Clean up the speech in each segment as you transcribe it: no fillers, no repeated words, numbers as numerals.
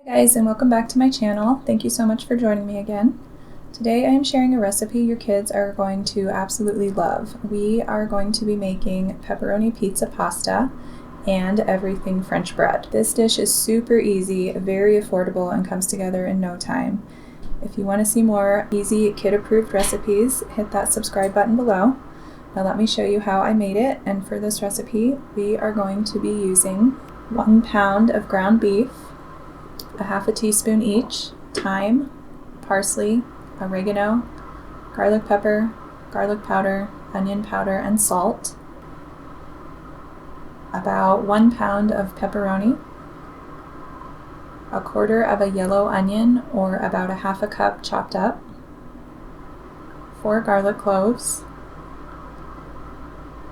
Hi guys, and welcome back to my channel. Thank you so much for joining me again. Today I am sharing a recipe your kids are going to absolutely love. We are going to be making pepperoni pizza pasta and everything French bread. This dish is super easy, very affordable, and comes together in no time. If you want to see more easy kid-approved recipes, hit that subscribe button below. Now let me show you how I made it, and for this recipe we are going to be using 1 pound of ground beef, a half a teaspoon each, thyme, parsley, oregano, garlic pepper, garlic powder, onion powder, and salt, about 1 pound of pepperoni, a quarter of a yellow onion or about a half a cup chopped up, 4 garlic cloves,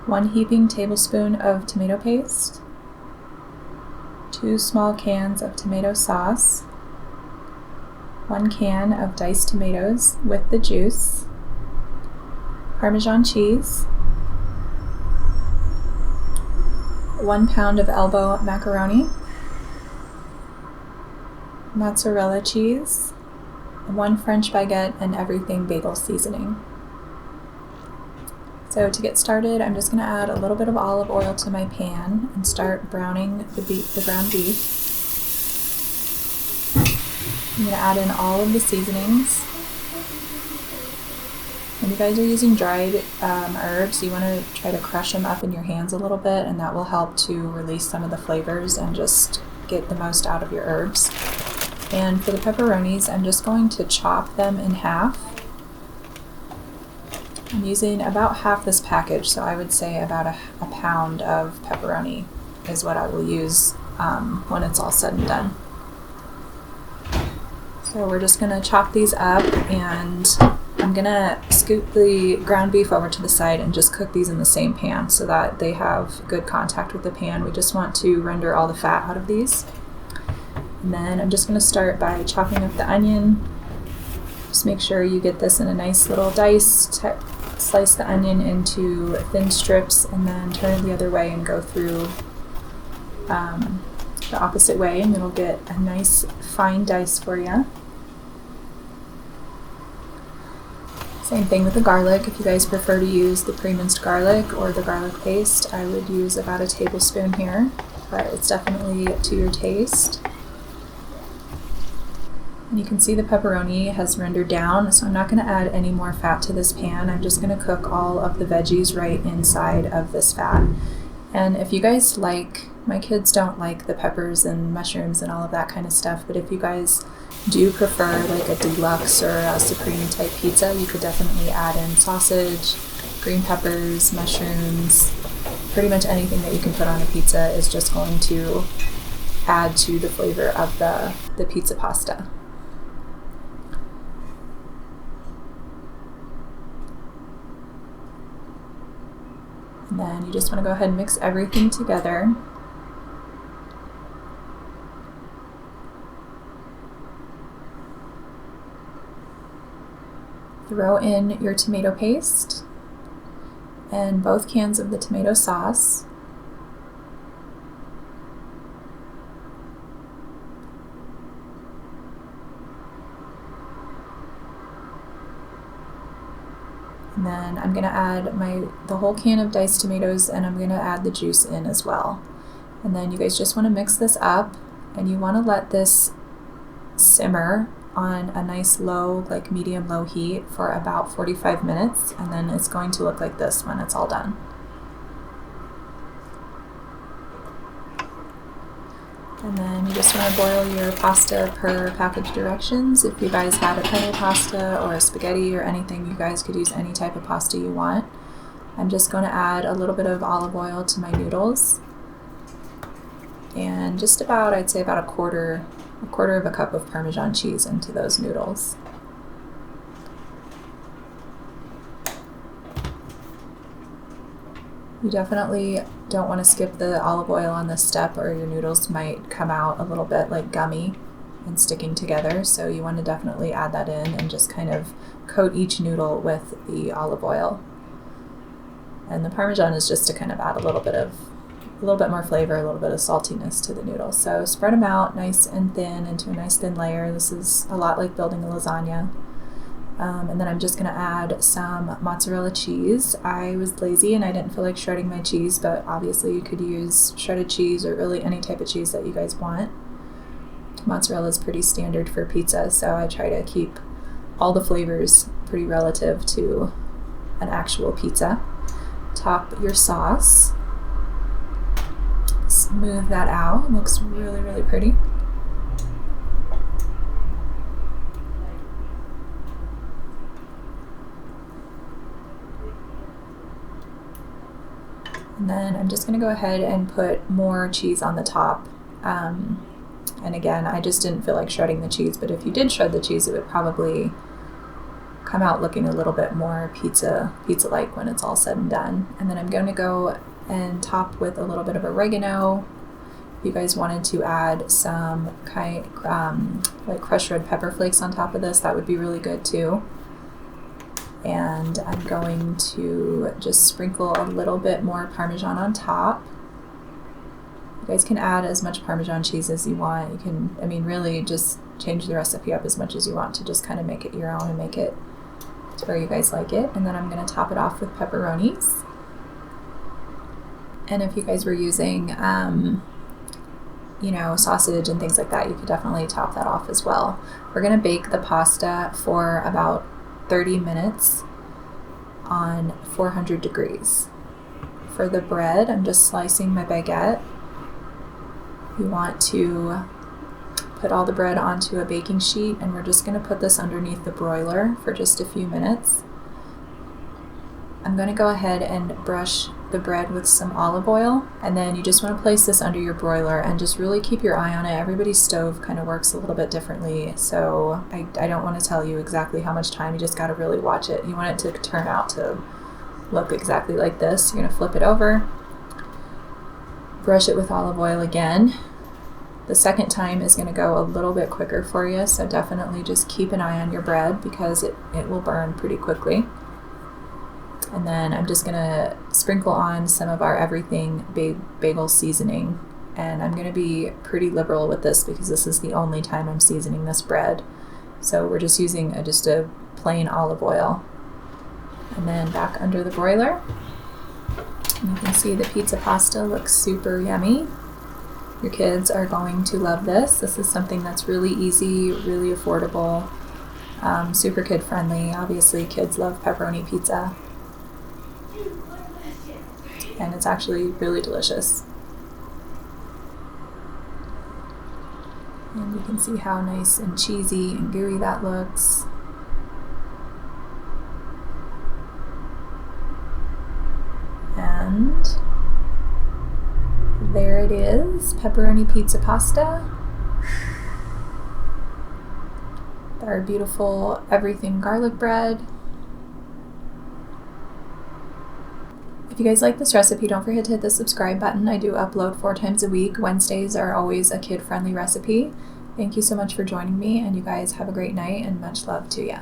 1 heaping tablespoon of tomato paste, 2 small cans of tomato sauce, 1 can of diced tomatoes with the juice, Parmesan cheese, 1 pound of elbow macaroni, mozzarella cheese, 1 French Baguette, and everything bagel seasoning. So to get started, I'm just going to add a little bit of olive oil to my pan and start browning the ground beef. I'm going to add in all of the seasonings. When you guys are using dried herbs, you want to try to crush them up in your hands a little bit, and that will help to release some of the flavors and just get the most out of your herbs. And for the pepperonis, I'm just going to chop them in half. I'm using about half this package, so I would say about a pound of pepperoni is what I will use when it's all said and done. So we're just going to chop these up, and I'm going to scoot the ground beef over to the side and just cook these in the same pan so that they have good contact with the pan. We just want to render all the fat out of these. And then I'm just going to start by chopping up the onion. Just make sure you get this in a nice little dice. Slice the onion into thin strips and then turn it the other way and go through the opposite way, and it'll get a nice fine dice for you. Same thing with the garlic. If you guys prefer to use the pre-minced garlic or the garlic paste, I would use about a tablespoon here, but it's definitely to your taste. And you can see the pepperoni has rendered down, so I'm not going to add any more fat to this pan. I'm just going to cook all of the veggies right inside of this fat. And if you guys like, my kids don't like the peppers and mushrooms and all of that kind of stuff, but if you guys do prefer like a deluxe or a supreme type pizza, you could definitely add in sausage, green peppers, mushrooms. Pretty much anything that you can put on a pizza is just going to add to the flavor of the pizza pasta. And then you just want to go ahead and mix everything together. Throw in your tomato paste and both cans of the tomato sauce. And then I'm going to add the whole can of diced tomatoes, and I'm going to add the juice in as well. And then you guys just want to mix this up, and you want to let this simmer on a nice low, like medium low heat for about 45 minutes, and then it's going to look like this when it's all done. And then you just want to boil your pasta per package directions. If you guys had a penne pasta or a spaghetti or anything, you guys could use any type of pasta you want. I'm just going to add a little bit of olive oil to my noodles, and just about, I'd say about a quarter of a cup of Parmesan cheese into those noodles. You definitely don't want to skip the olive oil on this step, or your noodles might come out a little bit like gummy and sticking together, so you want to definitely add that in and just kind of coat each noodle with the olive oil. And the Parmesan is just to kind of add a little bit of little bit more flavor, a little bit of saltiness to the noodles. So spread them out nice and thin into a nice thin layer. This is a lot like building a lasagna. And then I'm just going to add some mozzarella cheese. I was lazy and I didn't feel like shredding my cheese, but obviously you could use shredded cheese or really any type of cheese that you guys want. Mozzarella is pretty standard for pizza, so I try to keep all the flavors pretty relative to an actual pizza. Top your sauce. Smooth that out. It looks really, really pretty. And then I'm just going to go ahead and put more cheese on the top. And again, I just didn't feel like shredding the cheese, but if you did shred the cheese, it would probably come out looking a little bit more pizza-like when it's all said and done. And then I'm going to go and top with a little bit of oregano. If you guys wanted to add some like crushed red pepper flakes on top of this, that would be really good too. And I'm going to just sprinkle a little bit more Parmesan on top. You guys can add as much Parmesan cheese as you want. You can, I mean, really just change the recipe up as much as you want to just kind of make it your own and make it to where you guys like it. And then I'm going to top it off with pepperonis. And if you guys were using, you know, sausage and things like that, you could definitely top that off as well. We're going to bake the pasta for about 30 minutes on 400 degrees. For the bread, I'm just slicing my baguette. You want to put all the bread onto a baking sheet, and we're just going to put this underneath the broiler for just a few minutes. I'm going to go ahead and brush the bread with some olive oil, and then you just want to place this under your broiler and just really keep your eye on it. Everybody's stove kind of works a little bit differently, so I don't want to tell you exactly how much time. You just got to really watch it. You want it to turn out to look exactly like this. You're going to flip it over, brush it with olive oil again. The second time is going to go a little bit quicker for you, so definitely just keep an eye on your bread because it will burn pretty quickly. And then I'm just going to sprinkle on some of our everything bagel seasoning. And I'm going to be pretty liberal with this because this is the only time I'm seasoning this bread. So we're just using just a plain olive oil. And then back under the broiler. And you can see the pizza pasta looks super yummy. Your kids are going to love this. This is something that's really easy, really affordable, super kid friendly. Obviously kids love pepperoni pizza. And it's actually really delicious. And you can see how nice and cheesy and gooey that looks. And there it is, pepperoni pizza pasta. Our beautiful everything garlic bread. If you guys like this recipe, don't forget to hit the subscribe button. I do upload 4 times a week. Wednesdays are always a kid-friendly recipe. Thank you so much for joining me, and you guys have a great night and much love to ya.